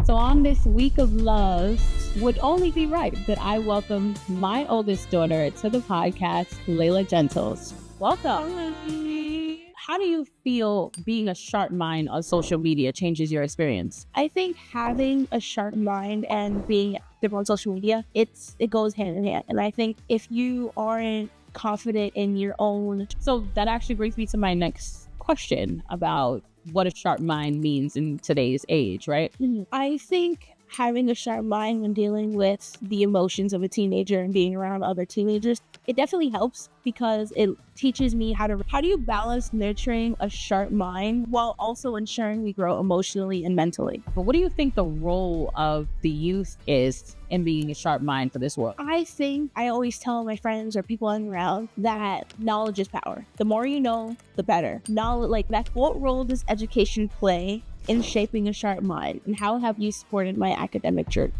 So on this week of love, would only be right that I welcome my oldest daughter to the podcast, Layla Gentles. Welcome. Hi. How do you feel being a sharp mind on social media changes your experience? I think having a sharp mind and being active on social media, it goes hand in hand. And I think if you aren't confident in your own... So that actually brings me to my next question about what a sharp mind means in today's age, right? I think having a sharp mind when dealing with the emotions of a teenager and being around other teenagers, it definitely helps because it teaches me how do you balance nurturing a sharp mind while also ensuring we grow emotionally and mentally. But what do you think the role of the youth is in being a sharp mind for this world? I think I always tell my friends or people I'm around that knowledge is power. The more you know, the better. Knowledge, what role does education play in shaping a sharp mind, and how have you supported my academic journey?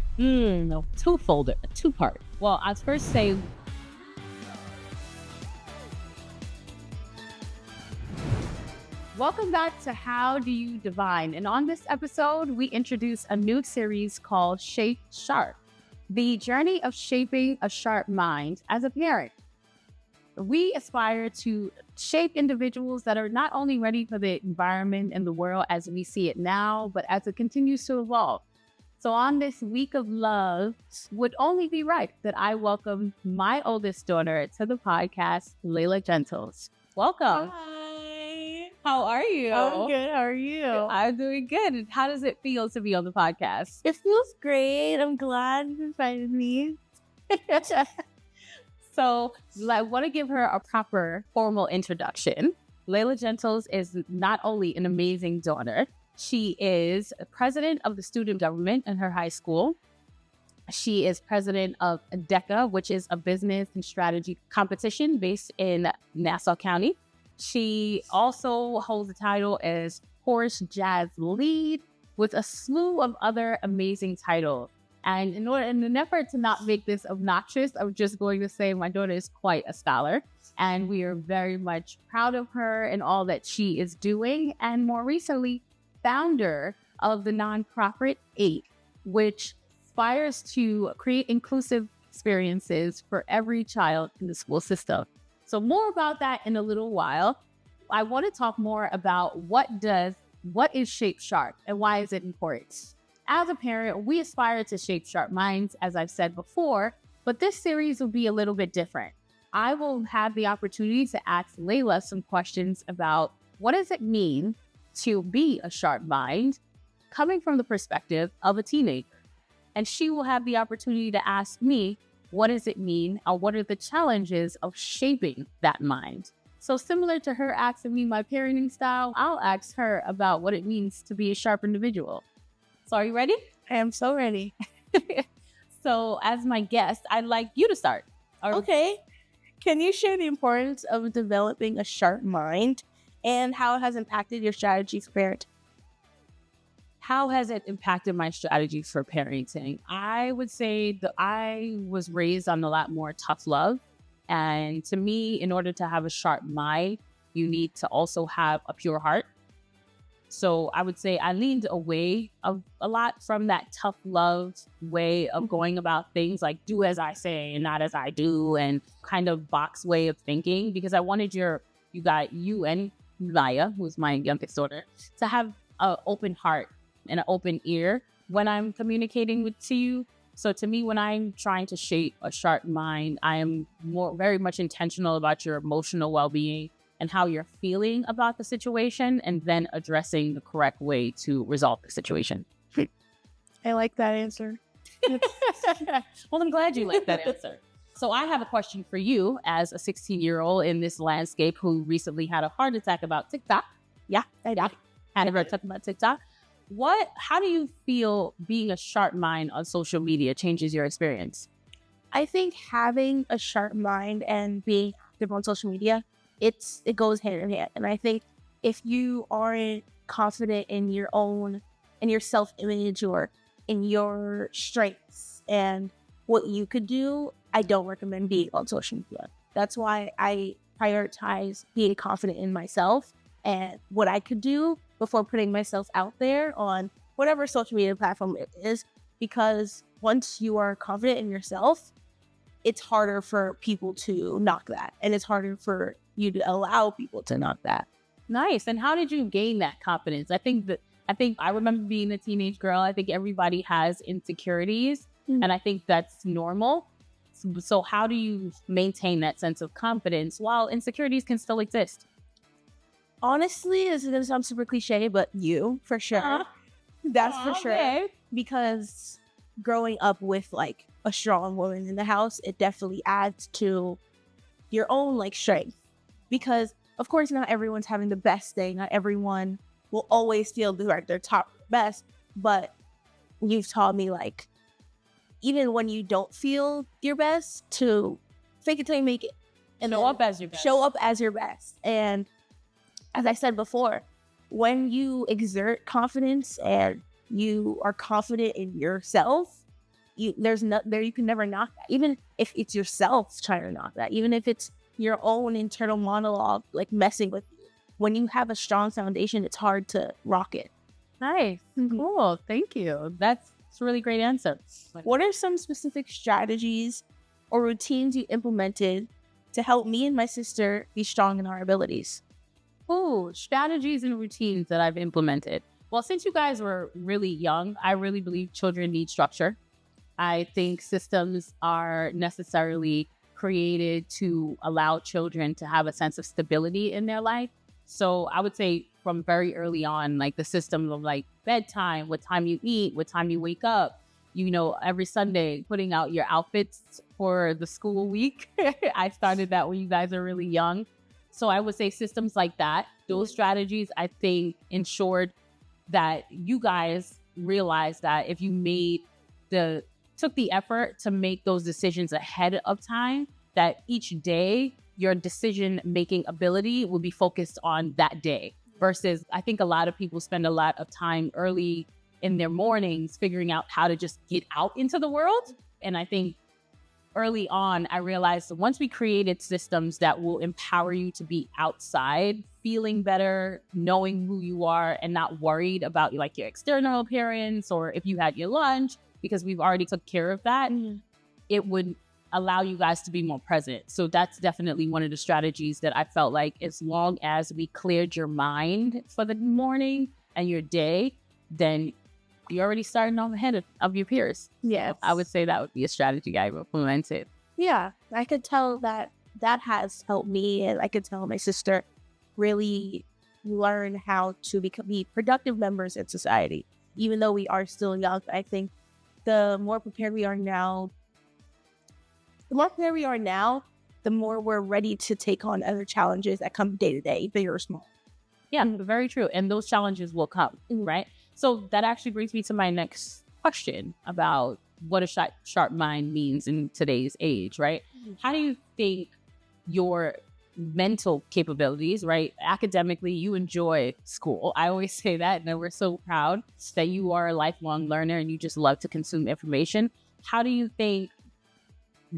Two-part. Well, I'd first say welcome back to How Do You Divine? And on this episode, we introduce a new series called Shape Sharp, the journey of shaping a sharp mind as a parent. We aspire to shape individuals that are not only ready for the environment and the world as we see it now, but as it continues to evolve. So on this week of love, would only be right that I welcome my oldest daughter to the podcast, Layla Gentles. Welcome. Hi. How are you? I'm good. How are you? I'm doing good. How does it feel to be on the podcast? It feels great. I'm glad you invited me. So I want to give her a proper formal introduction. Layla Gentles is not only an amazing daughter, she is president of the student government in her high school. She is president of DECA, which is a business and strategy competition based in Nassau County. She also holds the title as Horse Jazz Lead with a slew of other amazing titles. And in an effort to not make this obnoxious, I'm just going to say my daughter is quite a scholar, and we are very much proud of her and all that she is doing. And more recently, founder of the nonprofit 8, which aspires to create inclusive experiences for every child in the school system. So more about that in a little while. I want to talk more about what is Shape Sharp and why is it important? As a parent, we aspire to shape sharp minds, as I've said before, but this series will be a little bit different. I will have the opportunity to ask Layla some questions about what does it mean to be a sharp mind, coming from the perspective of a teenager. And she will have the opportunity to ask me, what does it mean, or what are the challenges of shaping that mind? So similar to her asking me my parenting style, I'll ask her about what it means to be a sharp individual. So are you ready? I am so ready. So as my guest, I'd like you to start. Okay. Can you share the importance of developing a sharp mind and how it has impacted your strategies for parenting? How has it impacted my strategies for parenting? I would say that I was raised on a lot more tough love. And to me, in order to have a sharp mind, you need to also have a pure heart. So I would say I leaned away a lot from that tough love way of going about things, like do as I say and not as I do, and kind of box way of thinking, because I wanted you and Maya, who's my youngest daughter, to have an open heart and an open ear when I'm communicating to you. So to me, when I'm trying to shape a sharp mind, I am very much intentional about your emotional well-being and how you're feeling about the situation, and then addressing the correct way to resolve the situation. I like that answer. Well, I'm glad you like that answer. So I have a question for you as a 16-year-old in this landscape who recently had a heart attack about TikTok. Yeah, I did. Had a heart attack about TikTok. How do you feel being a sharp mind on social media changes your experience? I think having a sharp mind and being active on social media, it goes hand in hand. And I think if you aren't confident in your self-image or in your strengths and what you could do, I don't recommend being on social media. That's why I prioritize being confident in myself and what I could do before putting myself out there on whatever social media platform it is, because once you are confident in yourself, it's harder for people to knock that. And it's harder for you to allow people to knock that. Nice. And how did you gain that confidence? I think I remember being a teenage girl. I think everybody has insecurities, and I think that's normal. So how do you maintain that sense of confidence while insecurities can still exist? Honestly, it's going to sound super cliche, but you, for sure. That's for sure. Because growing up with like a strong woman in the house, it definitely adds to your own like strength. Because of course, not everyone's having the best day. Not everyone will always feel like their top best. But you've taught me, like, even when you don't feel your best, to fake it till you make it. And show up as your best. Show up as your best. And as I said before, when you exert confidence and you are confident in yourself, you can never knock that. Even if it's yourself trying to knock that, even if it's your own internal monologue like messing with you. When you have a strong foundation, it's hard to rock it. Nice. Cool. Thank you. That's a really great answer. What are some specific strategies or routines you implemented to help me and my sister be strong in our abilities? Oh, strategies and routines that I've implemented. Well, since you guys were really young, I really believe children need structure. I think systems are necessarily created to allow children to have a sense of stability in their life. So I would say from very early on, like the system of like bedtime, what time you eat, what time you wake up, every Sunday putting out your outfits for the school week. I started that when you guys are really young. So I would say systems like that, those strategies, I think ensured that you guys realized that if you took the effort to make those decisions ahead of time, that each day your decision-making ability will be focused on that day. Versus, I think a lot of people spend a lot of time early in their mornings figuring out how to just get out into the world. And I think early on, I realized that once we created systems that will empower you to be outside, feeling better, knowing who you are, and not worried about like your external appearance or if you had your lunch, because we've already took care of that, it would allow you guys to be more present. So that's definitely one of the strategies that I felt like as long as we cleared your mind for the morning and your day, then you're already starting off ahead of your peers. Yeah. I would say that would be a strategy I've implemented. Yeah, I could tell that has helped me, and I could tell my sister really learn how to be productive members in society. Even though we are still young, I think the more prepared we are now, the more we're ready to take on other challenges that come day to day, big or small. Yeah, very true. And those challenges will come, right? So that actually brings me to my next question about what a sharp mind means in today's age, right? How do you think your mental capabilities, right? Academically, you enjoy school. I always say that, and we're so proud that you are a lifelong learner and you just love to consume information. How do you think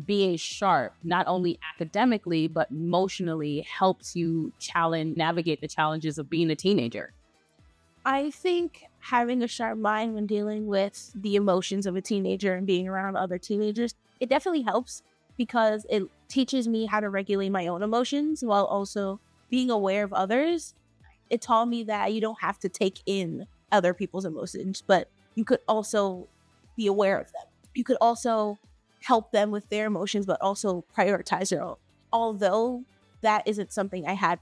being sharp, not only academically, but emotionally helps you navigate the challenges of being a teenager? I think having a sharp mind when dealing with the emotions of a teenager and being around other teenagers, it definitely helps because it teaches me how to regulate my own emotions while also being aware of others. It taught me that you don't have to take in other people's emotions, but you could also be aware of them. You could also help them with their emotions, but also prioritize your own. Although that isn't something I had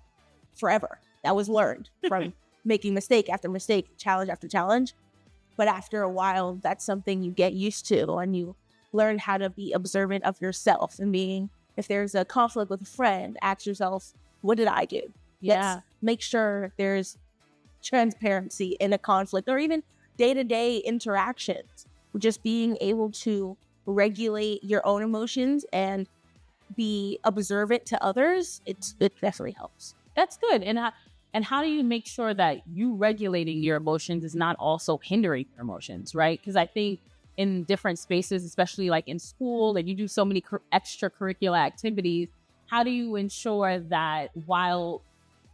forever. That was learned from making mistake after mistake, challenge after challenge. But after a while, that's something you get used to, and you learn how to be observant of yourself and being, if there's a conflict with a friend, ask yourself, what did I do? Yeah. Let's make sure there's transparency in a conflict or even day-to-day interactions. Just being able to regulate your own emotions and be observant to others, it definitely helps. That's good. And how do you make sure that you regulating your emotions is not also hindering your emotions, right? Because I think in different spaces, especially like in school, and you do so many extracurricular activities, how do you ensure that while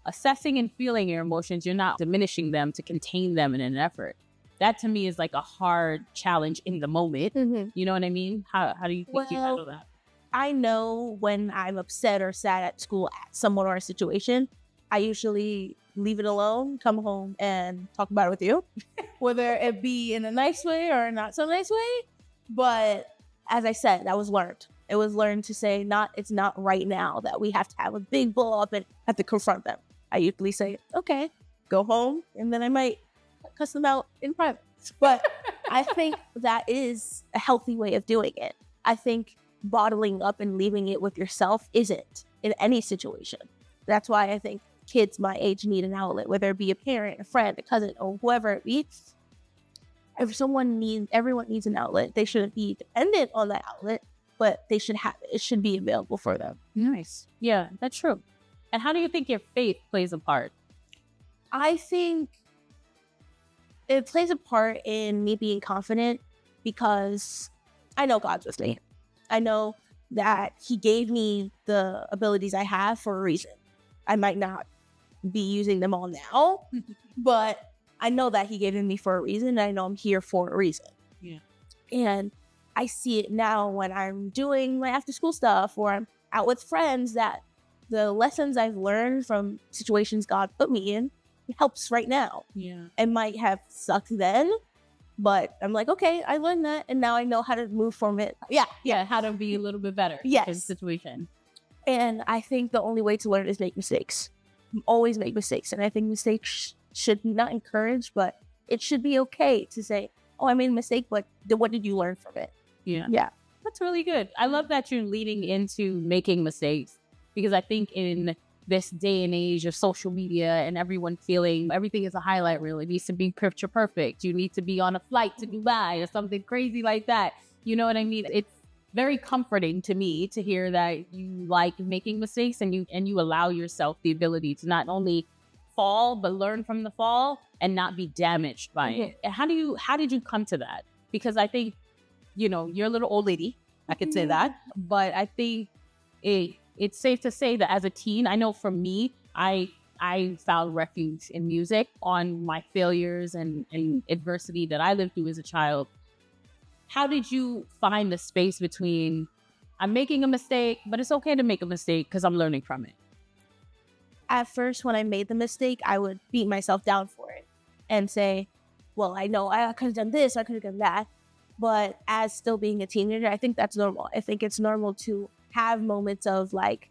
assessing and feeling your emotions, you're not diminishing them to contain them in an effort? that to me is like a hard challenge in the moment. Mm-hmm. You know what I mean? How do you think you handle that? I know when I'm upset or sad at school at someone or a situation, I usually leave it alone, come home and talk about it with you, whether it be in a nice way or not so nice way. But as I said, that was learned. It was learned to say, it's not right now that we have to have a big blow up and have to confront them. I usually say, okay, go home, and then I might cuss them out in private. But I think that is a healthy way of doing it. I think bottling up and leaving it with yourself isn't in any situation. That's why I think kids my age need an outlet, whether it be a parent, a friend, a cousin, or whoever it be. If everyone needs an outlet. They shouldn't be dependent on that outlet, but they should have it. It should be available for them. Nice. Yeah, that's true. And how do you think your faith plays a part? I think it plays a part in me being confident because I know God's with me. I know that he gave me the abilities I have for a reason. I might not be using them all now, but I know that he gave them me for a reason. And I know I'm here for a reason. Yeah. And I see it now when I'm doing my after school stuff or I'm out with friends, that the lessons I've learned from situations God put me in, it helps right now. Yeah. It might have sucked then, but I'm like, okay, I learned that, and now I know how to move from it. Yeah, how to be a little bit better in the situation. And I think the only way to learn is make mistakes. Always make mistakes. And I think mistakes should be not encouraged, but it should be okay to say, oh, I made a mistake, but what did you learn from it? Yeah. Yeah. That's really good. I love that you're leading into making mistakes, because I think in this day and age of social media and everyone feeling everything is a highlight reel, it needs to be picture perfect. You need to be on a flight to Dubai or something crazy like that. You know what I mean? It's very comforting to me to hear that you like making mistakes and you allow yourself the ability to not only fall, but learn from the fall and not be damaged by it. And how did you come to that? Because I think, you're a little old lady. I could say that. But I think it's safe to say that as a teen, I know for me, I found refuge in music on my failures and adversity that I lived through as a child. How did you find the space between, I'm making a mistake, but it's okay to make a mistake because I'm learning from it? At first, when I made the mistake, I would beat myself down for it and say, well, I know I could have done this, I could have done that. But as still being a teenager, I think that's normal. I think it's normal to have moments of like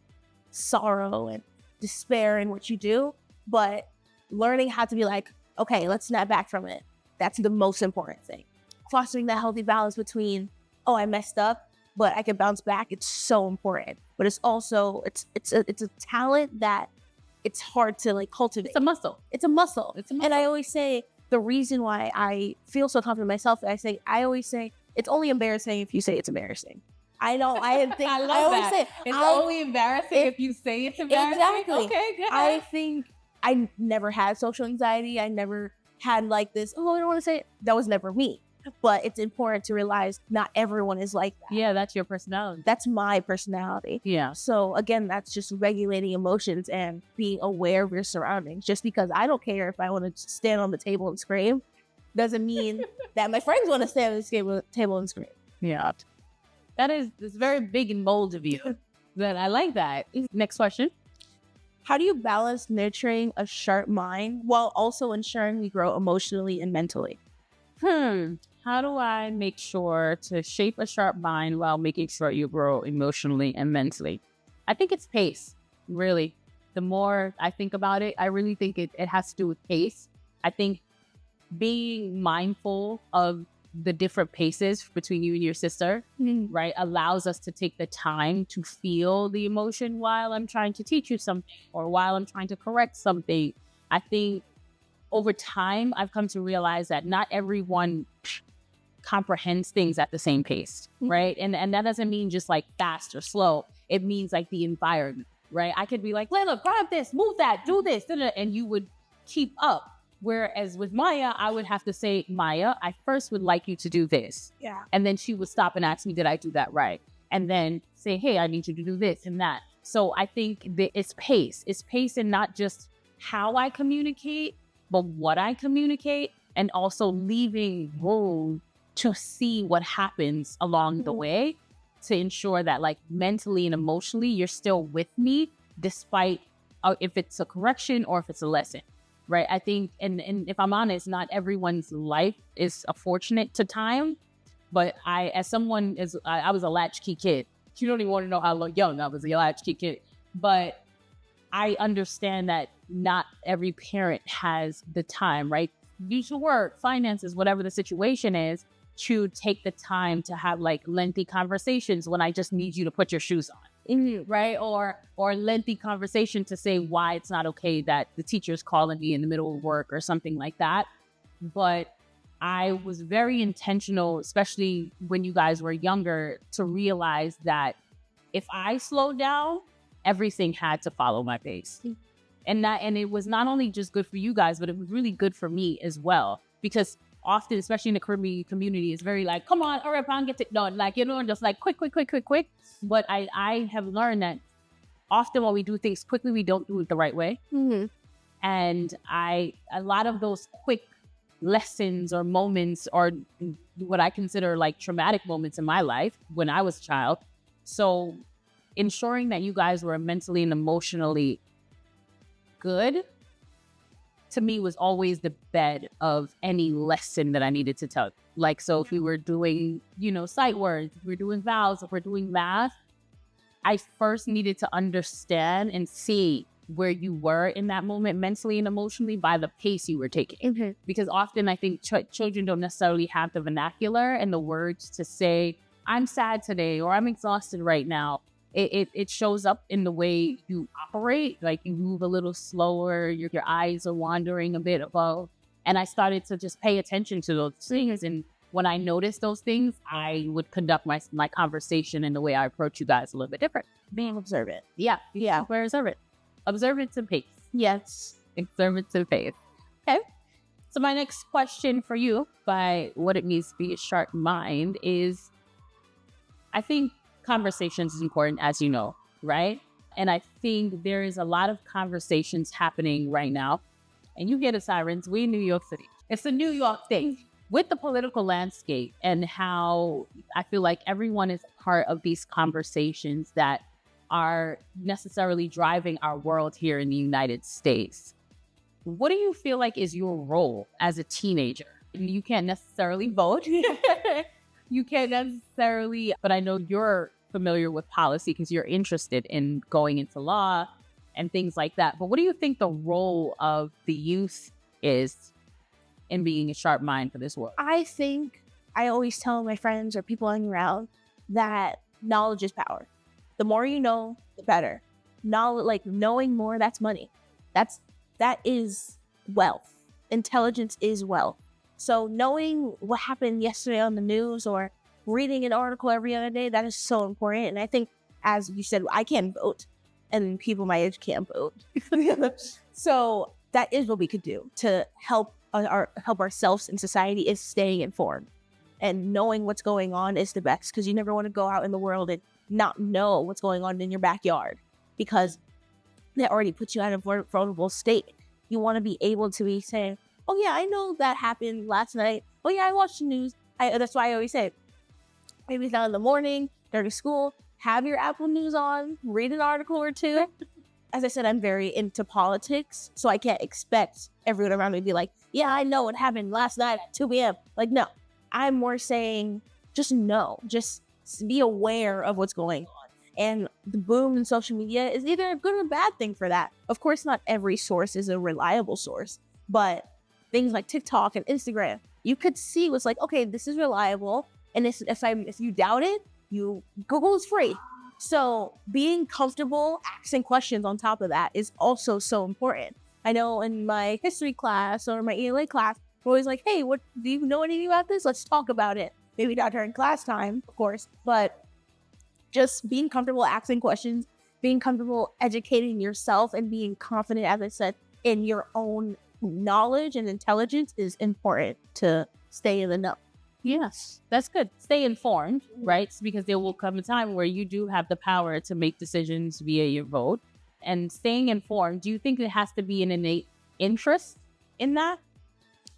sorrow and despair in what you do, but learning how to be like, okay, let's snap back from it. That's the most important thing. Fostering that healthy balance between, oh, I messed up, but I can bounce back. It's so important. But it's also, it's a talent that it's hard to like cultivate. It's a muscle. And I always say the reason why I feel so confident in myself, I always say it's only embarrassing if you say it's embarrassing. I know. I think I love I always that. say It's only embarrassing if you say it's embarrassing. Exactly. Okay, good. I think I never had social anxiety. I never had like this, oh, I don't want to say it. That was never me. But it's important to realize not everyone is like that. Yeah, that's your personality. That's my personality. Yeah. So again, that's just regulating emotions and being aware of your surroundings. Just because I don't care if I want to stand on the table and scream doesn't mean that my friends want to stand on the table and scream. Yeah. It's very big and bold of you. But I like that. Next question. How do you balance nurturing a sharp mind while also ensuring we grow emotionally and mentally? How do I make sure to shape a sharp mind while making sure you grow emotionally and mentally? I think it's pace, really. The more I think about it, I really think it has to do with pace. I think being mindful of the different paces between you and your sister, right, allows us to take the time to feel the emotion while I'm trying to teach you something or while I'm trying to correct something. I think over time, I've come to realize that not everyone comprehends things at the same pace, right? And that doesn't mean just like fast or slow. It means like the environment, right? I could be like, Layla, grab this, move that, do this, and you would keep up. Whereas with Maya, I would have to say, Maya, I first would like you to do this. Yeah. And then she would stop and ask me, did I do that right? And then say, hey, I need you to do this and that. So I think that it's pace. It's pace in not just how I communicate, but what I communicate. and also leaving room to see what happens along the way to ensure that like mentally and emotionally you're still with me despite if it's a correction or if it's a lesson, right? I think, and if I'm honest, not everyone's life is fortunate to time, but I was a latchkey kid. You don't even want to know how young I was a latchkey kid, but I understand that not every parent has the time, right? Due to work, finances, whatever the situation is, to take the time to have like lengthy conversations when I just need you to put your shoes on, right? Or lengthy conversation to say why it's not okay that the teacher's calling me in the middle of work or something like that. But I was very intentional, especially when you guys were younger, to realize that if I slowed down, everything had to follow my pace. And it was not only just good for you guys, but it was really good for me as well. Because often, especially in the Caribbean community, it's very like, come on, hurry up and get it done. Like, just like quick. But I have learned that often when we do things quickly, we don't do it the right way. And a lot of those quick lessons or moments are what I consider like traumatic moments in my life when I was a child. So ensuring that you guys were mentally and emotionally good, to me, was always the bed of any lesson that I needed to tell. Like, so if we were doing, sight words, if we're doing vowels, if we're doing math, I first needed to understand and see where you were in that moment mentally and emotionally by the pace you were taking. Because often I think children don't necessarily have the vernacular and the words to say, I'm sad today, or I'm exhausted right now. It shows up in the way you operate, like you move a little slower, your eyes are wandering a bit above. And I started to just pay attention to those things. And when I noticed those things, I would conduct my conversation and the way I approach you guys a little bit different. Being observant. Yeah. We're observant. Observance and pace. Yes. Observance and pace. Okay. So my next question for you, by what it means to be a sharp mind, is I think conversations is important, as you know, right? And I think there is a lot of conversations happening right now. And you hear the sirens. We in New York City. It's a New York thing. With the political landscape and how I feel like everyone is part of these conversations that are necessarily driving our world here in the United States. What do you feel like is your role as a teenager? You can't necessarily vote. You can't necessarily, but I know you're familiar with policy because you're interested in going into law and things like that. But what do you think the role of the youth is in being a sharp mind for this world? I think I always tell my friends or people I'm around that knowledge is power. The more you know, the better. Knowledge, like knowing more, that's money. That is wealth. Intelligence is wealth. So knowing what happened yesterday on the news or reading an article every other day, that is so important. And I think, as you said, I can't vote and people my age can't vote. So that is what we could do to help ourselves in society, is staying informed. And knowing what's going on is the best, because you never want to go out in the world and not know what's going on in your backyard, because that already puts you out of a vulnerable state. You want to be able to be saying, oh yeah, I know that happened last night. Oh yeah, I watched the news. That's why I always say, maybe it's not in the morning, during school, have your Apple News on, read an article or two. As I said, I'm very into politics, so I can't expect everyone around me to be like, yeah, I know what happened last night at 2 p.m. Like, no, I'm more saying, just know, just be aware of what's going on. And the boom in social media is either a good or bad thing for that. Of course, not every source is a reliable source, but things like TikTok and Instagram, you could see what's like, okay, this is reliable. And if you doubt it, Google is free. So being comfortable asking questions on top of that is also so important. I know in my history class or my ELA class, we're always like, hey, do you know anything about this? Let's talk about it. Maybe not during class time, of course, but just being comfortable asking questions, being comfortable educating yourself, and being confident, as I said, in your own knowledge and intelligence is important to stay in the know. Yes, that's good. Stay informed, right? Because there will come a time where you do have the power to make decisions via your vote. And staying informed, do you think it has to be an innate interest in that?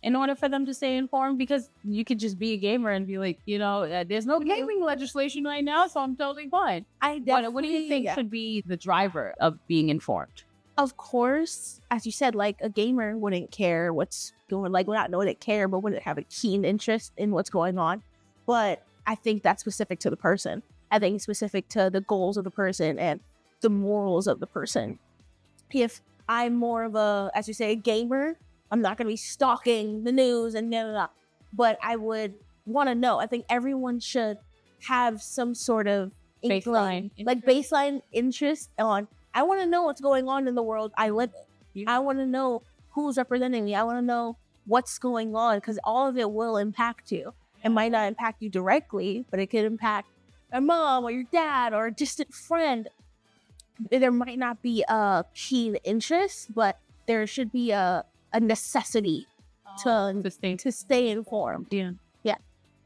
in order for them to stay informed, because you could just be a gamer and be like, there's no gaming legislation right now, so I'm totally fine. What do you think should be the driver of being informed? Of course, as you said, like a gamer wouldn't care what's going, like, well, not wouldn't care, but wouldn't have a keen interest in what's going on. But I think that's specific to the person. I think it's specific to the goals of the person and the morals of the person. If I'm more of a, as you say, a gamer, I'm not going to be stalking the news and blah, blah, blah. But I would want to know. I think everyone should have some sort of baseline interest on, I want to know what's going on in the world I live in. Yeah. I want to know who's representing me. I want to know what's going on, because all of it will impact you. It might not impact you directly, but it could impact your mom or your dad or a distant friend. There might not be a keen interest, but there should be a necessity to stay informed. Yeah.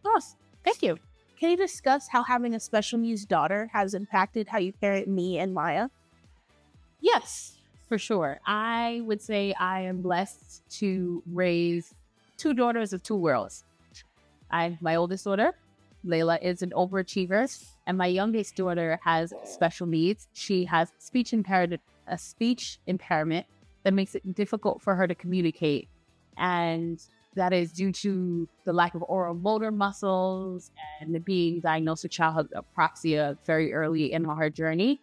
Awesome. Thank you. Can you discuss how having a special needs daughter has impacted how you parent me and Maya? Yes, for sure. I would say I am blessed to raise 2 daughters of 2 worlds. My oldest daughter, Layla, is an overachiever, and my youngest daughter has special needs. She has a speech impairment that makes it difficult for her to communicate. And that is due to the lack of oral motor muscles and being diagnosed with childhood apraxia very early in her journey.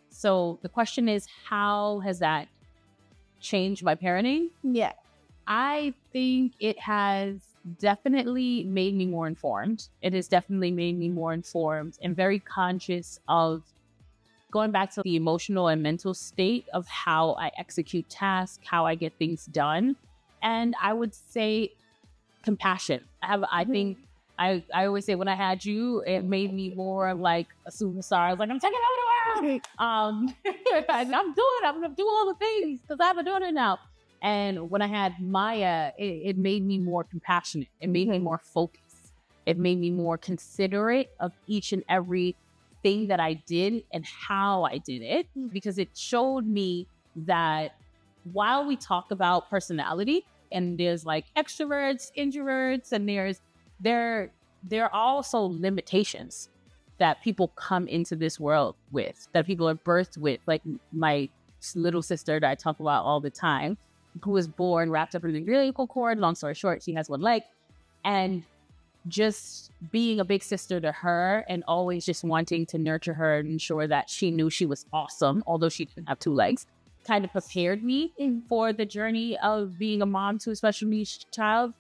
So the question is, how has that changed my parenting? Yeah. I think it has definitely made me more informed. It has definitely made me more informed and very conscious of going back to the emotional and mental state of how I execute tasks, how I get things done. And I would say compassion. I think I always say, when I had you, it made me more like a superstar. I was like, I'm taking over the world. I'm gonna do all the things because I have a daughter now. And when I had Maya, it made me more compassionate. It made me more focused. It made me more considerate of each and every thing that I did and how I did it, because it showed me that while we talk about personality, and there's like extroverts, introverts, and there are also limitations that people come into this world with, that people are birthed with. Like my little sister that I talk about all the time, who was born wrapped up in the umbilical cord. Long story short, she has 1 leg. And just being a big sister to her and always just wanting to nurture her and ensure that she knew she was awesome, although she didn't have 2 legs, kind of prepared me for the journey of being a mom to a special needs child.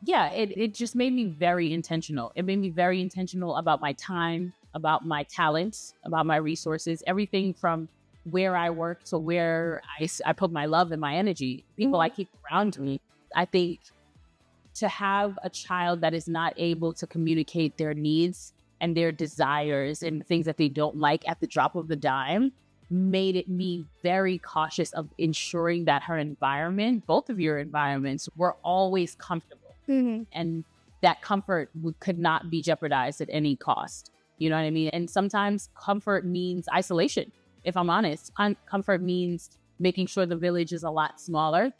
Yeah, it just made me very intentional. It made me very intentional about my time, about my talents, about my resources, everything from where I work to where I put my love and my energy, people I keep around me. I think to have a child that is not able to communicate their needs and their desires and things that they don't like at the drop of the dime made it me very cautious of ensuring that her environment, both of your environments, were always comfortable. And that comfort could not be jeopardized at any cost. You know what I mean? And sometimes comfort means isolation. If I'm honest, comfort means making sure the village is a lot smaller,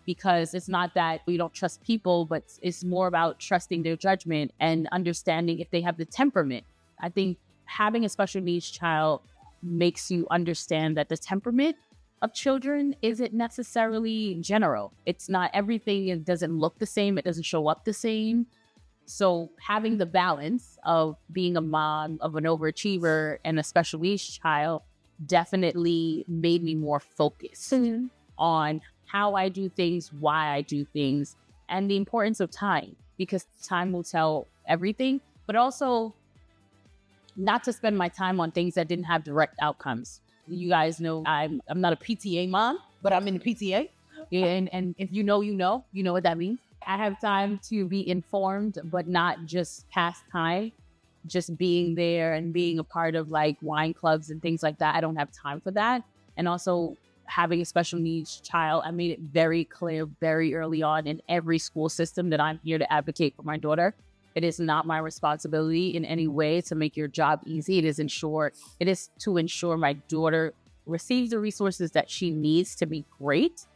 because it's not that we don't trust people, but it's more about trusting their judgment and understanding if they have the temperament. I think having a special needs child makes you understand that the temperament of children isn't necessarily general. It's not everything. It doesn't look the same. It doesn't show up the same. So having the balance of being a mom of an overachiever and a special needs child definitely made me more focused on how I do things, why I do things, and the importance of time, because time will tell everything, but also not to spend my time on things that didn't have direct outcomes. You guys know I'm not a PTA mom, but I'm in the PTA. Yeah, and if you know what that means. I have time to be informed, but not just pass time. Just being there and being a part of like wine clubs and things like that. I don't have time for that. And also having a special needs child, I made it very clear very early on in every school system that I'm here to advocate for my daughter. It is not my responsibility in any way to make your job easy. It is to ensure my daughter receives the resources that she needs to be great.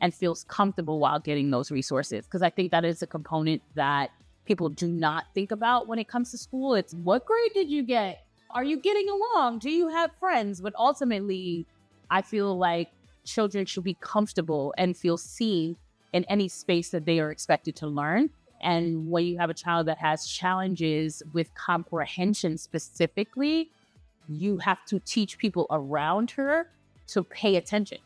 and feels comfortable while getting those resources. Because I think that is a component that people do not think about when it comes to school. It's what grade did you get? Are you getting along? Do you have friends? But ultimately, I feel like children should be comfortable and feel seen in any space that they are expected to learn. And when you have a child that has challenges with comprehension specifically, you have to teach people around her to pay attention.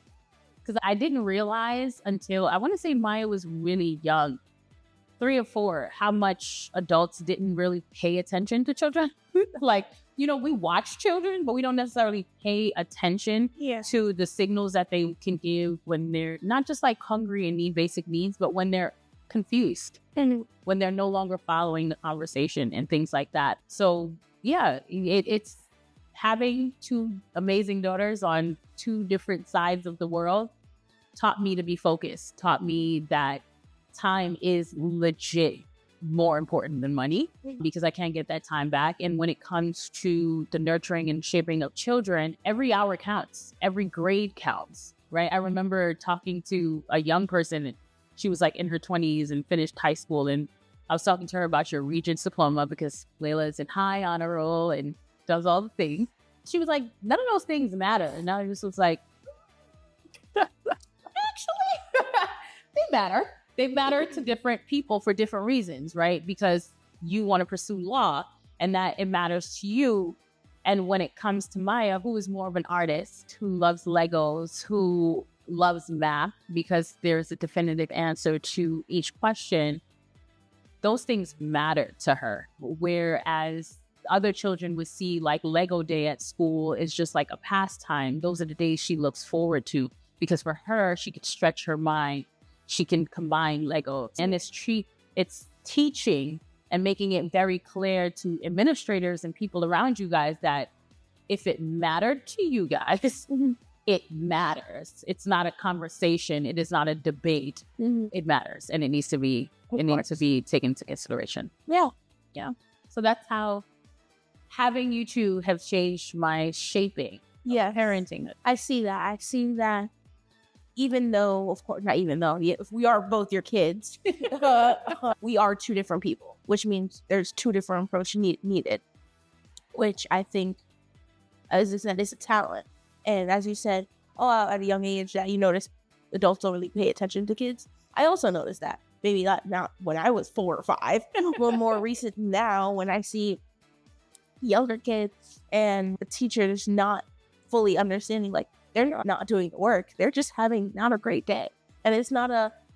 Because I didn't realize until, I want to say Maya was really young, 3 or 4, how much adults didn't really pay attention to children. Like, we watch children, but we don't necessarily pay attention to the signals that they can give when they're not just like hungry and need basic needs, but when they're confused and when they're no longer following the conversation and things like that. So yeah, it's having 2 amazing daughters on 2 different sides of the world taught me to be focused, taught me that time is legit more important than money, because I can't get that time back. And when it comes to the nurturing and shaping of children, every hour counts, every grade counts, right? I remember talking to a young person, she was like in her 20s and finished high school. And I was talking to her about your Regents diploma because Layla is in high honor roll and does all the things. She was like, none of those things matter. And I just was like, actually, they matter. They matter to different people for different reasons, right? Because you want to pursue law and that it matters to you. And when it comes to Maya, who is more of an artist, who loves Legos, who loves math, because there's a definitive answer to each question, those things matter to her. Whereas other children would see like Lego Day at school is just like a pastime. Those are the days she looks forward to, because for her, she could stretch her mind. She can combine Legos, and it's teaching and making it very clear to administrators and people around you guys that if it mattered to you guys, it matters. It's not a conversation. It is not a debate. It matters, and it needs to be taken into consideration. Yeah. So that's how having you 2 have changed my shaping. Parenting. I see that. Even though, of course, not even though, if we are both your kids, we are 2 different people, which means there's 2 different approaches needed, which I think, as I said, is a talent. And as you said, at a young age that you notice adults don't really pay attention to kids. I also noticed that. Maybe not when I was 4 or 5, but more recent now when I see younger kids and the teacher is not fully understanding, like, they're not doing the work. They're just having not a great day. And it's not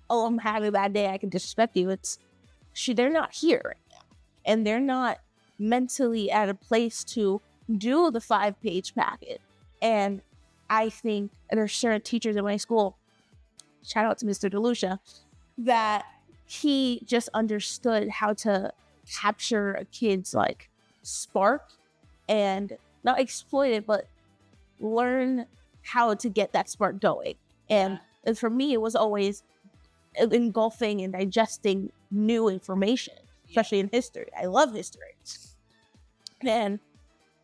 I'm having a bad day, I can disrespect you. They're not here right now. And they're not mentally at a place to do the 5-page packet. And I think there's certain teachers in my school, shout out to Mr. DeLucia, that he just understood how to capture a kid's like spark and not exploit it, but learn how to get that spark going. And for me, it was always engulfing and digesting new information, especially in history. I love history. And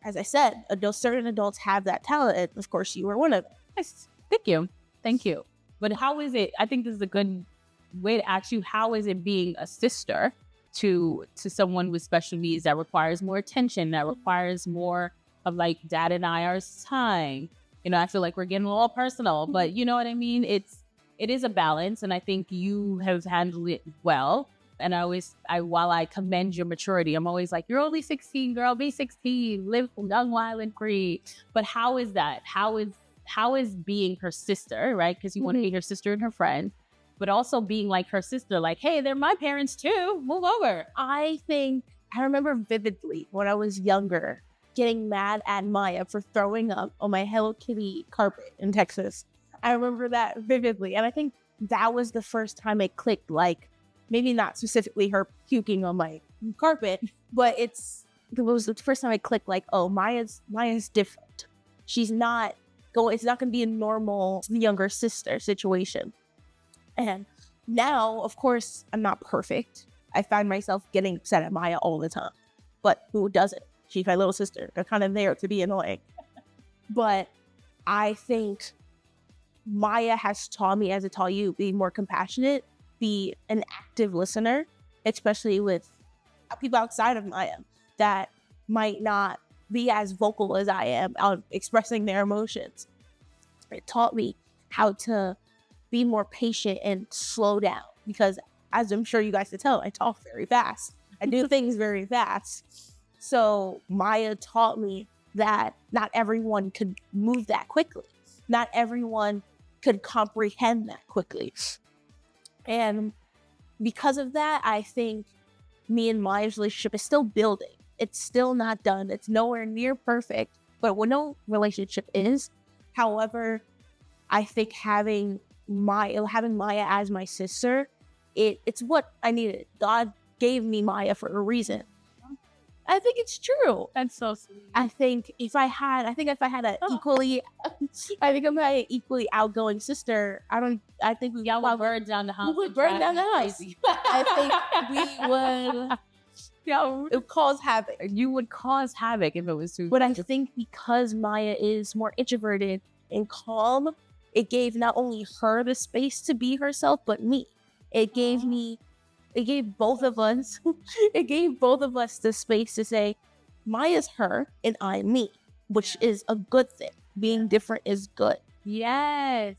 as I said, certain adults have that talent. And of course, you were one of them. Yes. Thank you. But how is it? I think this is a good way to ask you, how is it being a sister to someone with special needs that requires more attention, that requires more of like dad and I are time? I feel like we're getting a little personal, but you know what I mean? It is a balance, and I think you have handled it well. And while I commend your maturity, I'm always like, you're only 16, girl, be 16, live young, wild, and free. But how is that? How is being her sister, right? Because you want to be her sister and her friend, but also being like her sister, like, hey, they're my parents too, move over. I remember vividly when I was younger, getting mad at Maya for throwing up on my Hello Kitty carpet in Texas. I remember that vividly. And I think that was the first time it clicked, like, maybe not specifically her puking on my carpet, but it was the first time I clicked, like, oh, Maya's different. It's not going to be a normal younger sister situation. And now, of course, I'm not perfect. I find myself getting upset at Maya all the time, but who doesn't? She's my little sister. They're kind of there to be annoying. But I think Maya has taught me, as it taught you, be more compassionate, be an active listener, especially with people outside of Maya that might not be as vocal as I am out expressing their emotions. It taught me how to be more patient and slow down, because as I'm sure you guys can tell, I talk very fast. I do things very fast. So Maya taught me that not everyone could move that quickly. Not everyone could comprehend that quickly. And because of that, I think me and Maya's relationship is still building. It's still not done. It's nowhere near perfect, but what no relationship is. However, I think having Maya as my sister, it's what I needed. God gave me Maya for a reason. I think it's true. That's so sweet. I think if I had an equally outgoing sister, I think we would burn down the house. We would burn down the house. I think we would. Yeah, it would cause havoc. You would cause havoc if it was too. But I think because Maya is more introverted and calm, it gave not only her the space to be herself, but me. It gave both of us the space to say, Maya's her and I'm me, which is a good thing. Being different is good. Yes.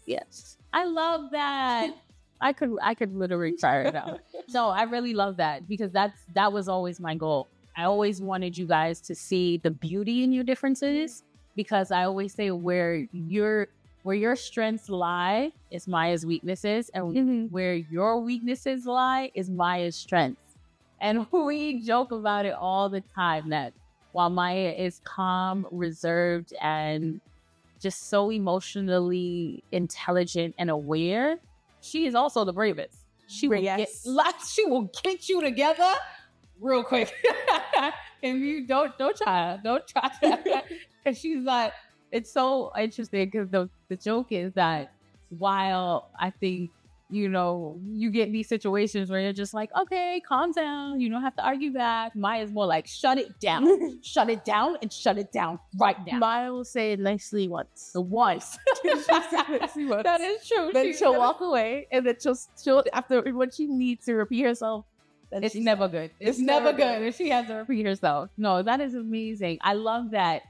I love that. I could literally try it out. No, I really love that, because that was always my goal. I always wanted you guys to see the beauty in your differences, because I always say where your strengths lie is Maya's weaknesses, and where your weaknesses lie is Maya's strengths. And we joke about it all the time, that while Maya is calm, reserved, and just so emotionally intelligent and aware, she is also the bravest. She will get you together real quick. If you don't try that. And she's like, it's so interesting, because the joke is that while I think, you get these situations where you're just like, okay, calm down. You don't have to argue back. Maya's more like, shut it down. Shut it down and shut it down right now. Maya will say it nicely once. That is true. Then she'll walk away, and then she'll after when she needs to repeat herself. It's never good. It's never good if she has to repeat herself. No, that is amazing. I love that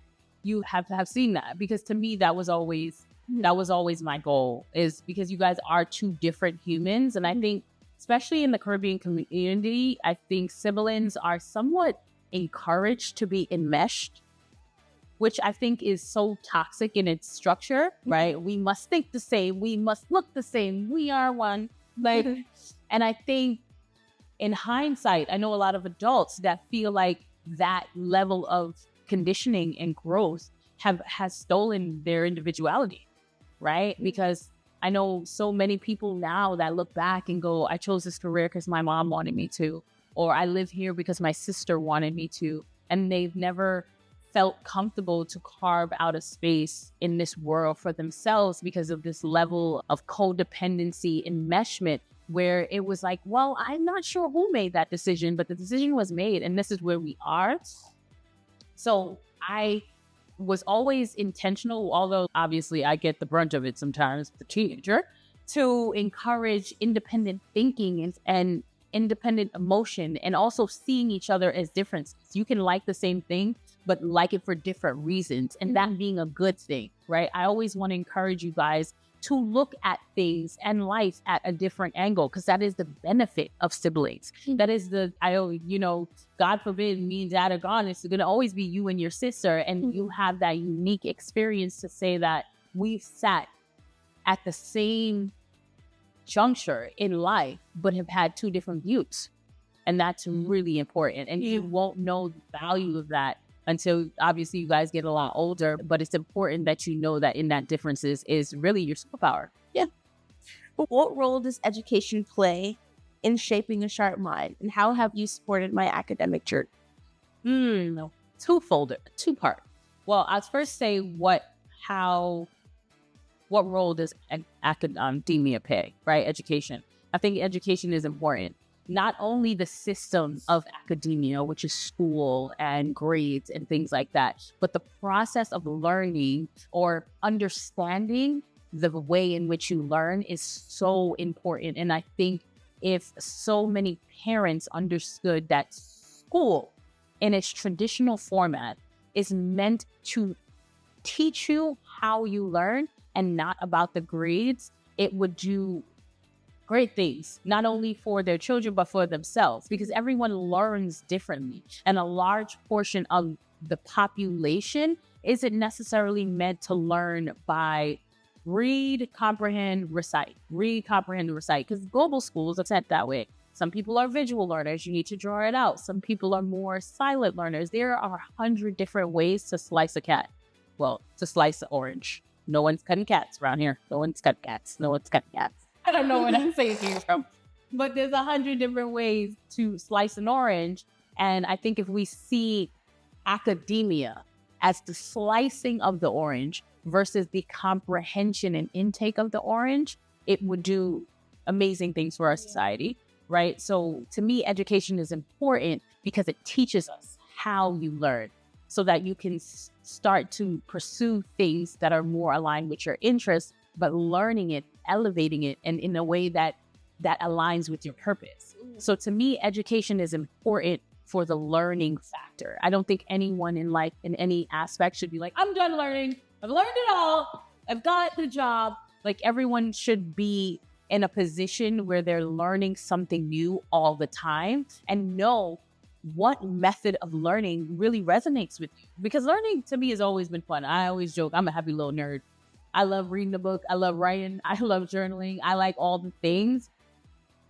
you have seen that, because to me that was always my goal, is because you guys are two different humans. And I think, especially in the Caribbean community, I think siblings are somewhat encouraged to be enmeshed, which I think is so toxic in its structure, right? We must think the same. We must look the same. We are one. And I think in hindsight, I know a lot of adults that feel like that level of conditioning and growth has stolen their individuality, right? Because I know so many people now that look back and go, I chose this career because my mom wanted me to, or I live here because my sister wanted me to, and they've never felt comfortable to carve out a space in this world for themselves because of this level of codependency, enmeshment, where it was like, well, I'm not sure who made that decision, but the decision was made, and this is where we are. So I was always intentional, although obviously I get the brunt of it sometimes, the teenager, to encourage independent thinking and independent emotion, and also seeing each other as differences. You can like the same thing, but like it for different reasons, and that being a good thing, right? I always want to encourage you guys to look at things and life at a different angle, because that is the benefit of siblings. That is God forbid me and dad are gone, it's going to always be you and your sister, and you have that unique experience to say that we've sat at the same juncture in life, but have had two different views. And that's really important. And you won't know the value of that until obviously you guys get a lot older, but it's important that you know that in that differences is really your superpower. Yeah. But what role does education play in shaping a sharp mind, and how have you supported my academic journey? Two-part. Well, I'll first say what role does academia play, right? Education. I think education is important. Not only the system of academia, which is school and grades and things like that, but the process of learning or understanding the way in which you learn is so important. And I think if so many parents understood that school in its traditional format is meant to teach you how you learn and not about the grades, it would do great things, not only for their children, but for themselves, because everyone learns differently. And a large portion of the population isn't necessarily meant to learn by read, comprehend, recite. Read, comprehend, recite. Because global schools are set that way. Some people are visual learners. You need to draw it out. Some people are more silent learners. There are 100 different ways to slice a cat. Well, to slice an orange. No one's cutting cats around here. No one's cutting cats. No one's cutting cats. I don't know where that saying came from. But there's 100 different ways to slice an orange. And I think if we see academia as the slicing of the orange versus the comprehension and intake of the orange, it would do amazing things for our society, right? So to me, education is important because it teaches us how you learn so that you can start to pursue things that are more aligned with your interests, but learning it, elevating it, and in a way that aligns with your purpose. So to me, education is important for the learning factor. I don't think anyone in life in any aspect should be like, I'm done learning. I've learned it all. I've got the job. Like, everyone should be in a position where they're learning something new all the time and know what method of learning really resonates with you. Because learning to me has always been fun. I always joke, I'm a happy little nerd. I love reading a book. I love writing. I love journaling. I like all the things.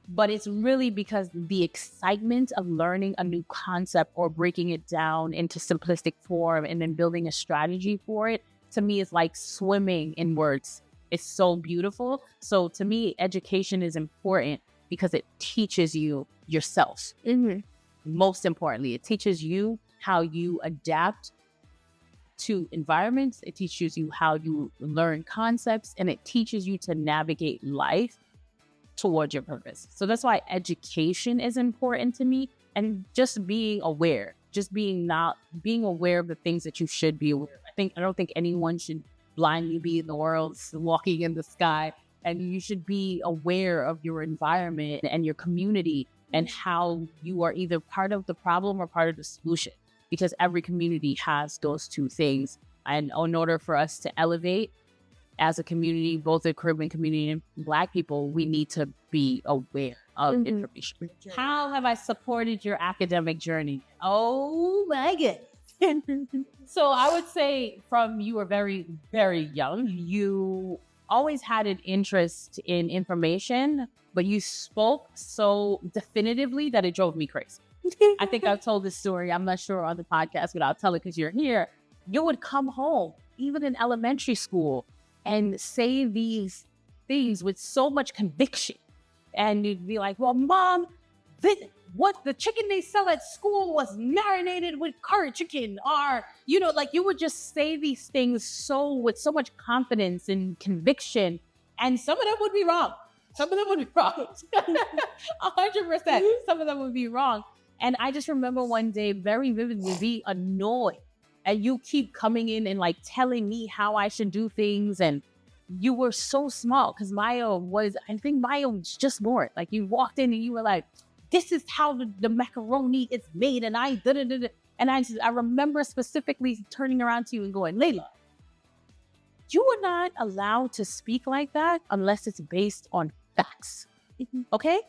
But it's really because the excitement of learning a new concept or breaking it down into simplistic form and then building a strategy for it, to me, is like swimming in words. It's so beautiful. So to me, education is important because it teaches you yourself. Mm-hmm. Most importantly, it teaches you how you adapt to environments. It teaches you how you learn concepts, and it teaches you to navigate life towards your purpose. So that's why education is important to me, and just being aware, being aware of the things that you should be aware of. I don't think anyone should blindly be in the world, walking in the sky, and you should be aware of your environment and your community and how you are either part of the problem or part of the solution, because every community has those two things. And in order for us to elevate as a community, both the Caribbean community and Black people, we need to be aware of information. How have I supported your academic journey? Oh my goodness. So I would say from you were very, very young, you always had an interest in information, but you spoke so definitively that it drove me crazy. I think I've told this story, I'm not sure on the podcast, but I'll tell it because you're here. You would come home, even in elementary school, and say these things with so much conviction. And you'd be like, well, Mom, what the chicken they sell at school was marinated with curry chicken, or, like, you would just say these things with so much confidence and conviction. And some of them would be wrong. 100%. Some of them would be wrong. And I just remember one day very vividly being annoyed. And you keep coming in and like telling me how I should do things. And you were so small because Maya was just born. Like, you walked in and you were like, this is how the macaroni is made. And I remember specifically turning around to you and going, Layla, you are not allowed to speak like that unless it's based on facts. Okay?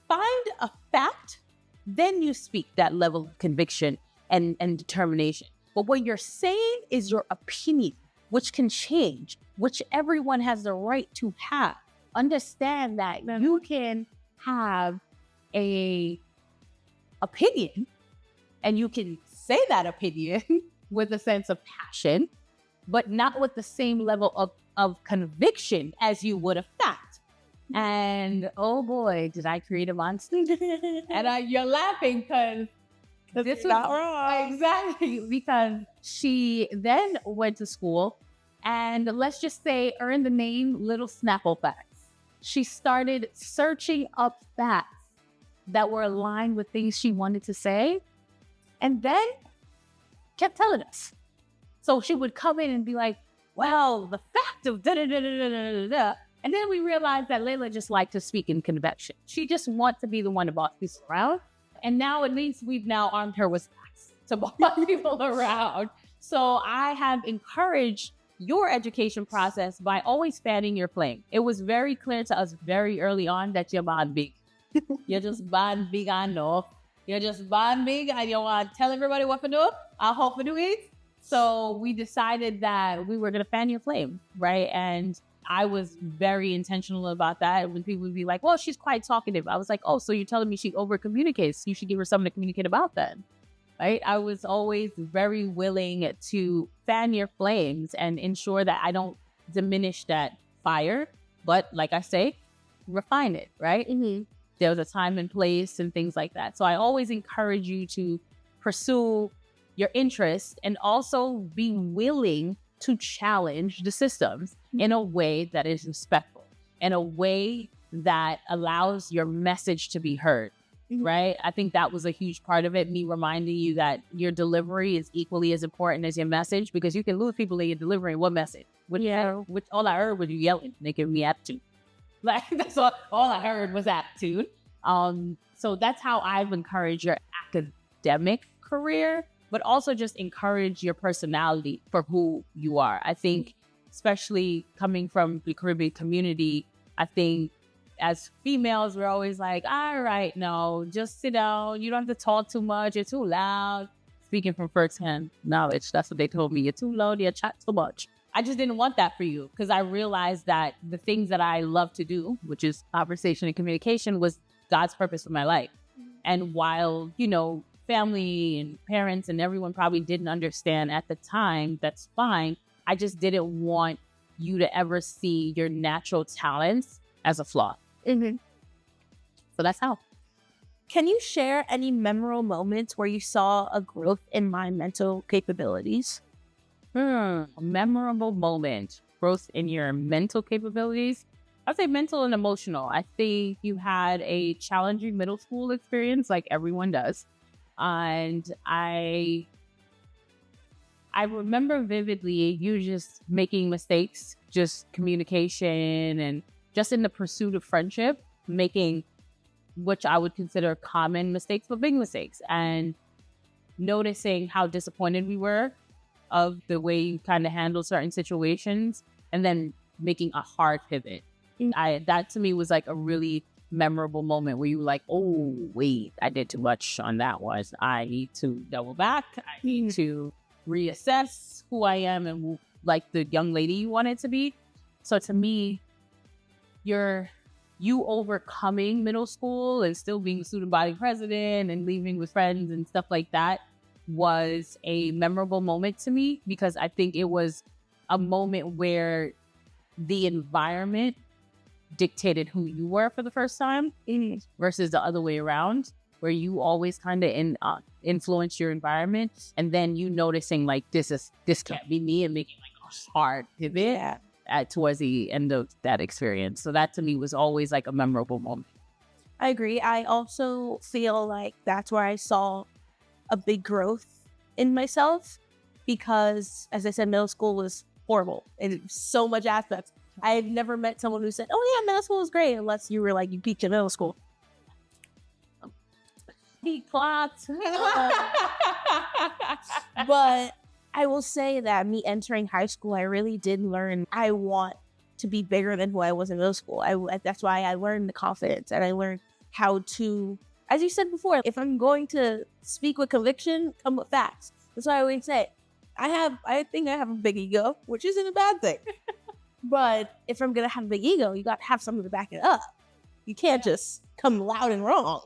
Find a fact, then you speak that level of conviction and determination. But what you're saying is your opinion, which can change, which everyone has the right to have. Understand that you can have a opinion, and you can say that opinion with a sense of passion, but not with the same level of conviction as you would a fact. And oh boy, did I create a monster. And you're laughing because this was not wrong. Exactly, because she then went to school and, let's just say, earned the name Little Snapple Facts. She started searching up facts that were aligned with things she wanted to say, and then kept telling us. So she would come in and be like, well, the fact of da-da-da-da-da-da-da. And then we realized that Layla just liked to speak in convection. She just wants to be the one to boss people around. And now at least we've now armed her with facts to boss people around. So I have encouraged your education process by always fanning your flame. It was very clear to us very early on that you're born big. You're just born big, I know. You're just born big and you want to tell everybody what to do. I hope to do it. So we decided that we were going to fan your flame, right? And I was very intentional about that. When people would be like, well, she's quite talkative. I was like, oh, so you're telling me she over communicates. You should give her something to communicate about then, right? I was always very willing to fan your flames and ensure that I don't diminish that fire. But like I say, refine it, right? Mm-hmm. There's a time and place and things like that. So I always encourage you to pursue your interests and also be willing to challenge the systems in a way that is respectful, in a way that allows your message to be heard, right? I think that was a huge part of it, me reminding you that your delivery is equally as important as your message, because you can lose people in your delivery. What message? Which all I heard was you yelling, making me attitude. Like that's all I heard was attitude. So that's how I've encouraged your academic career, but also just encourage your personality for who you are. I think, especially coming from the Caribbean community, I think as females, we're always like, all right, no, just sit down. You don't have to talk too much. You're too loud. Speaking from firsthand knowledge, that's what they told me. You're too loud. You chat too much. I just didn't want that for you, because I realized that the things that I love to do, which is conversation and communication, was God's purpose for my life. And while, family and parents and everyone probably didn't understand at the time, that's fine. I just didn't want you to ever see your natural talents as a flaw. Mm-hmm. So that's how. Can you share any memorable moments where you saw a growth in my mental capabilities? A memorable moment, growth in your mental capabilities. I'd say mental and emotional. I think you had a challenging middle school experience, like everyone does. And I remember vividly you just making mistakes, just communication, and just in the pursuit of friendship, making which I would consider common mistakes, but big mistakes, and noticing how disappointed we were of the way you kind of handle certain situations, and then making a hard pivot. That to me was like a really memorable moment where you were like, oh, wait, I did too much on that one. I need to double back. I need to reassess who I am and like the young lady you wanted to be. So to me, you overcoming middle school and still being student body president and leaving with friends and stuff like that was a memorable moment to me, because I think it was a moment where the environment dictated who you were for the first time versus the other way around, where you always kind of influence your environment, and then you noticing like this can't be me, and making like a hard pivot towards the end of that experience. So that to me was always like a memorable moment. I agree. I also feel like that's where I saw a big growth in myself, because as I said, middle school was horrible in so much aspects. I've never met someone who said, oh yeah, middle school is great, unless you were like, you peaked in middle school. He clocked. But I will say that me entering high school, I really did learn I want to be bigger than who I was in middle school. That's why I learned the confidence, and I learned how to, as you said before, if I'm going to speak with conviction, come with facts. That's why I always say, I think I have a big ego, which isn't a bad thing. But if I'm going to have a big ego, you got to have something to back it up. You can't just come loud and wrong.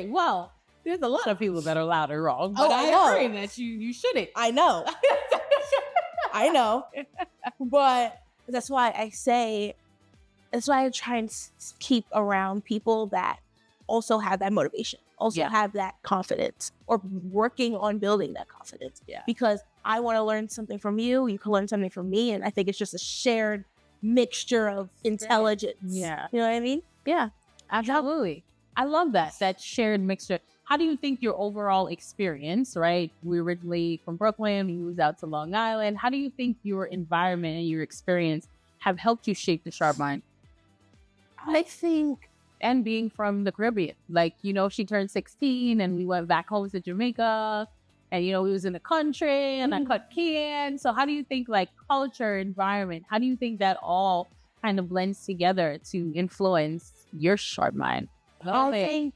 Well, there's a lot of people that are loud and wrong, but I agree that you shouldn't. I know. I know. But that's why I try and keep around people that also have that motivation, also have that confidence, or working on building that confidence. Yeah. Because I want to learn something from you, you can learn something from me, and I think it's just a shared mixture of intelligence. Yeah. You know what I mean? Yeah, absolutely. I love that shared mixture. how do you think your overall experience, right? We originally from Brooklyn, we moved out to Long Island. How do you think your environment and your experience have helped you shape the sharp mind? I think, And being from the Caribbean, like, she turned 16 and we went back home to Jamaica and, we was in the country and I cut cans. So how do you think like culture, environment, how do you think that all kind of blends together to influence your sharp mind? I think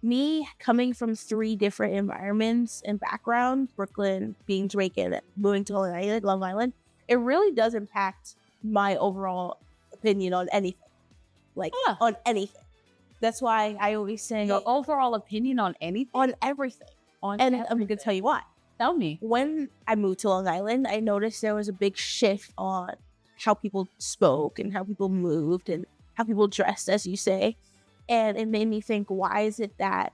me coming from 3 different environments and backgrounds, Brooklyn, being Jamaican, moving to Long Island, it really does impact my overall opinion on anything. On anything. That's why I always say... Your overall opinion on anything? On everything. I'm going to tell you why. Tell me. When I moved to Long Island, I noticed there was a big shift on how people spoke and how people moved and how people dressed, as you say. And it made me think, why is it that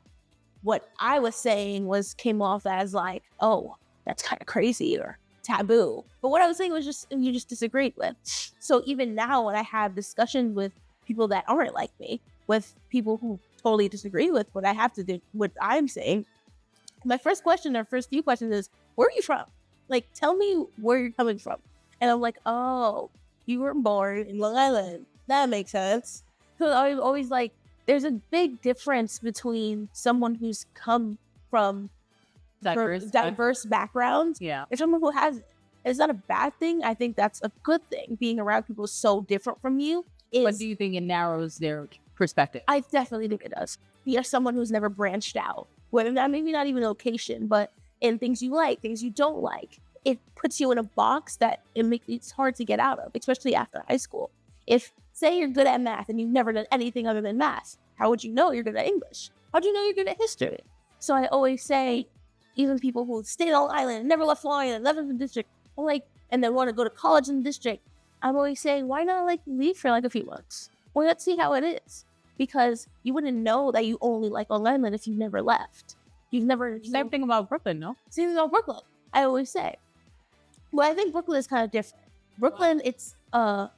what I was saying came off as like, oh, that's kind of crazy or taboo. But what I was saying was you just disagreed with. So even now when I have discussions with people that aren't like me, with people who totally disagree with what I have to do, what I'm saying, my first question or first few questions is, where are you from? Like, tell me where you're coming from. And I'm like, oh, you were born in Long Island. That makes sense. So I'm always like, there's a big difference between someone who's come from diverse backgrounds and someone who hasn't. It's not a bad thing. I think that's a good thing. Being around people so different from you But do you think it narrows their perspective? I definitely think it does. You're someone who's never branched out. Whether that maybe not even location, but in things you like, things you don't like. It puts you in a box that it's hard to get out of, especially after high school. If, say, you're good at math and you've never done anything other than math, how would you know you're good at English? How do you know you're good at history? So I always say, even people who stayed on Long Island, never left Long Island, never left the district, and then want to go to college in the district, I'm always saying, why not leave for a few months? Well, let's see how it is. Because you wouldn't know that you only like Long Island if you never left. You've never... Same thing about Brooklyn, no? Same thing about Brooklyn, I always say. Well, I think Brooklyn is kind of different. Brooklyn, it's a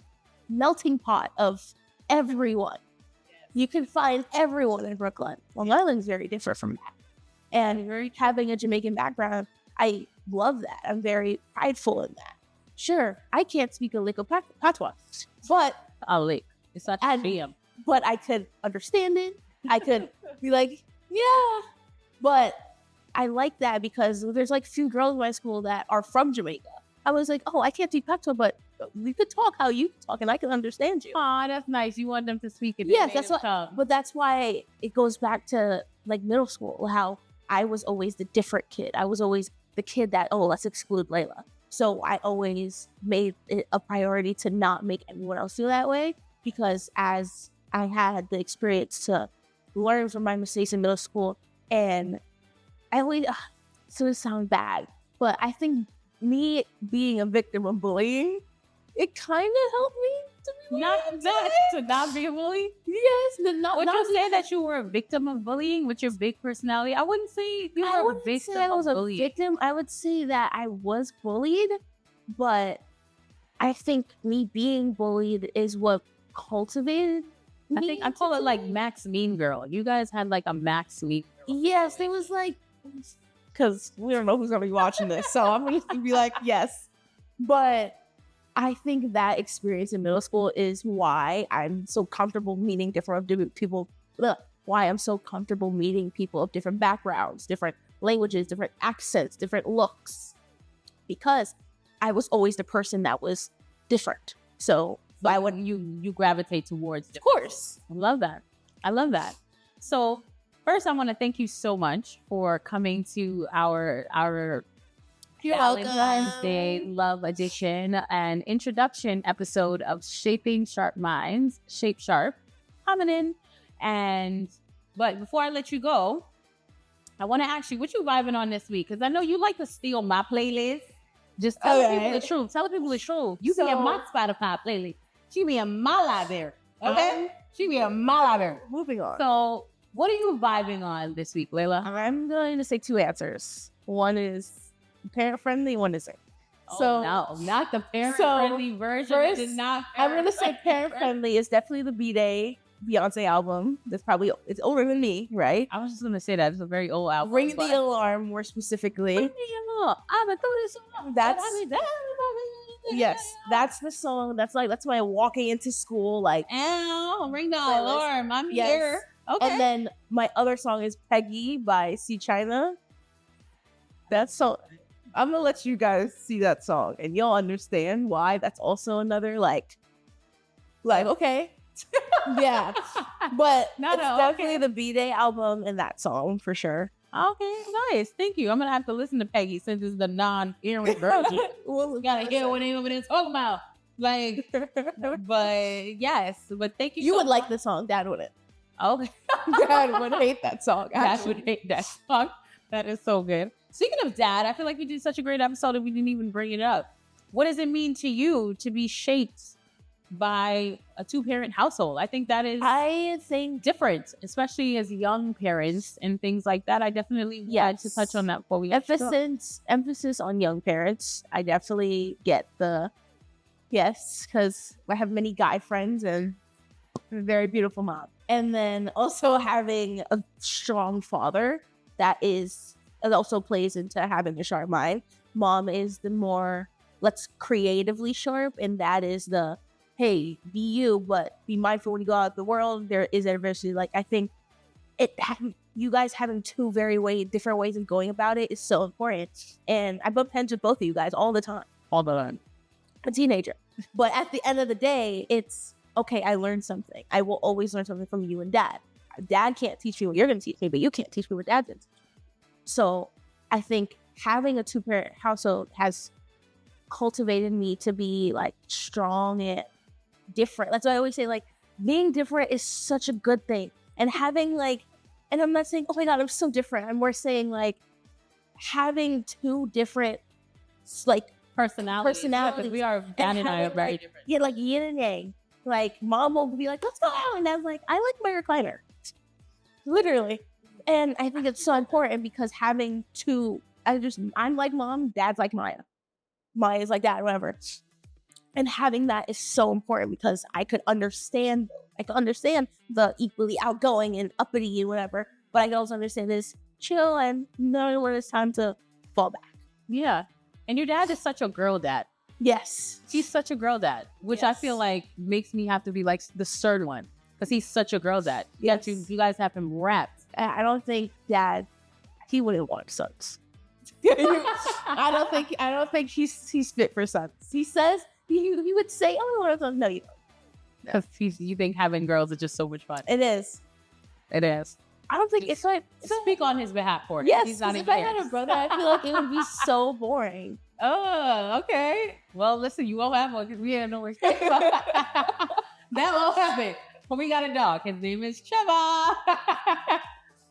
melting pot of everyone. You can find everyone in Brooklyn. Long Island's very different from that. And having a Jamaican background, I love that. I'm very prideful in that. Sure, I can't speak a lick of patois, but... It's not DM. But I could understand it. I could be like, yeah. But I like that because there's few girls in my school that are from Jamaica. I was like, oh, I can't speak patois, but we could talk how you talk and I can understand you. Aw, that's nice. You want them to speak it. Yes, that's what. But that's why it goes back to middle school, how I was always the different kid. I was always the kid that, let's exclude Layla. So I always made it a priority to not make anyone else feel that way, because as I had the experience to learn from my mistakes in middle school, and I always, it's going to sound bad, but I think me being a victim of bullying, it kind of helped me to be not be a bully. Yes, would you say that you were a victim of bullying with your big personality? I wouldn't say you were a victim of bullying. A victim. I would say that I was bullied, but I think me being bullied is what cultivated me. I call it Max Mean Girl. You guys had a Max Mean Girl. Yes, it was because we don't know who's gonna be watching this, so I'm gonna be yes. But I think that experience in middle school is why I'm so comfortable meeting different people. Why I'm so comfortable meeting people of different backgrounds, different languages, different accents, different looks, because I was always the person that was different. So why wouldn't you gravitate towards different? Of course. I love that. So first, I want to thank you so much for coming to our Valentine's Day Love Edition and introduction episode of Shaping Sharp Minds, Shape Sharp, coming in. But before I let you go, I want to ask you, what you vibing on this week? Because I know you like to steal my playlist. Just tell people the truth. Tell people the truth. You be in my Spotify playlist. She be in my library. Okay? She be in my library. Moving on. So what are you vibing on this week, Layla? I'm going to say 2 answers. One is parent-friendly, one isn't. No, not the parent-friendly version. First, I'm going to say parent-friendly is definitely the B-Day. Beyonce album. It's older than me, right? I was just gonna say that it's a very old album. Ring the Alarm, more specifically. Ring the alarm. I'm gonna throw this on. Yes, that's the song. That's my walking into school, like, Ow, ring the playlist. alarm. I'm Yes. here. Okay. And then my other song is Peggy by C China. That song, I'm gonna let you guys see that song and you'll understand why. That's also another like okay. Yeah. But No, it's no, definitely okay. the B-Day album and that song for sure. Okay, nice. Thank you. I'm gonna have to listen to Peggy since it's the non-earring version. Well, You gotta hear what they're talking about. Like, but yes, but thank you. you so would like much. the song. Dad wouldn't. Okay. Dad would hate that song. Dad Actually. would hate that song. That is so good. Speaking of dad, I feel like we did such a great episode and we didn't even bring it up. What does it mean to you to be shaped by a two-parent household? I think that is I think different, especially as young parents and things like that. I definitely had to touch on that before we emphasis on young parents. I definitely get the yes, because I have many guy friends and a very beautiful mom. And then also having a strong father it also plays into having a sharp mind. Mom is the more let's creatively sharp, and that is the hey, be you, but be mindful when you go out in the world. There is adversity. Like, I think you guys having two different ways of going about it is so important. And I bump heads with both of you guys all the time. all the time. A teenager. But at the end of the day, it's okay, I learned something. I will always learn something from you and dad. Dad can't teach me what you're going to teach me, but you can't teach me what dad did. So I think having a two-parent household has cultivated me to be like strong and different. That's why I always say, like, being different is such a good thing. And having like, and I'm not saying, oh my God, I'm so different. I'm more saying like having two different like Personalities. Personalities. We are, Dan and I are having, very like, different. yeah, like yin and yang. Like, mom will be like, let's go out. And I'm like, I like my recliner. Literally. And I think it's so important because having two, I'm like mom, dad's like Maya. Maya's like dad, whatever. And having that is so important because I could understand the equally outgoing and uppity and whatever, but I can also understand this chill and know when it's time to fall back. Yeah. And your dad is such a girl dad. Yes. He's such a girl dad, which I Yes. feel like makes me have to be like the third one because he's such a girl dad. Yes. You guys have him wrapped. I don't think dad, he wouldn't want sons. I don't think he's fit for sons. He says, he would say, oh, I want sons. No, you don't. Because you think having girls is just so much fun. It is. It is. I don't think it's like, Speak on his behalf for it. yes, He's not if even I here. had a brother, I feel like it would be so boring. Oh, okay. Well, listen, you won't have one because we have no escape. That won't happen. But we got a dog. His name is Trevor.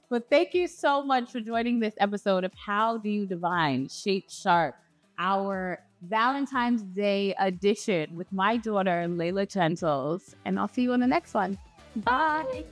But thank you so much for joining this episode of How Do You Divine Shape Sharp, our Valentine's Day edition with my daughter, Layla Gentles. And I'll see you on the next one. Bye.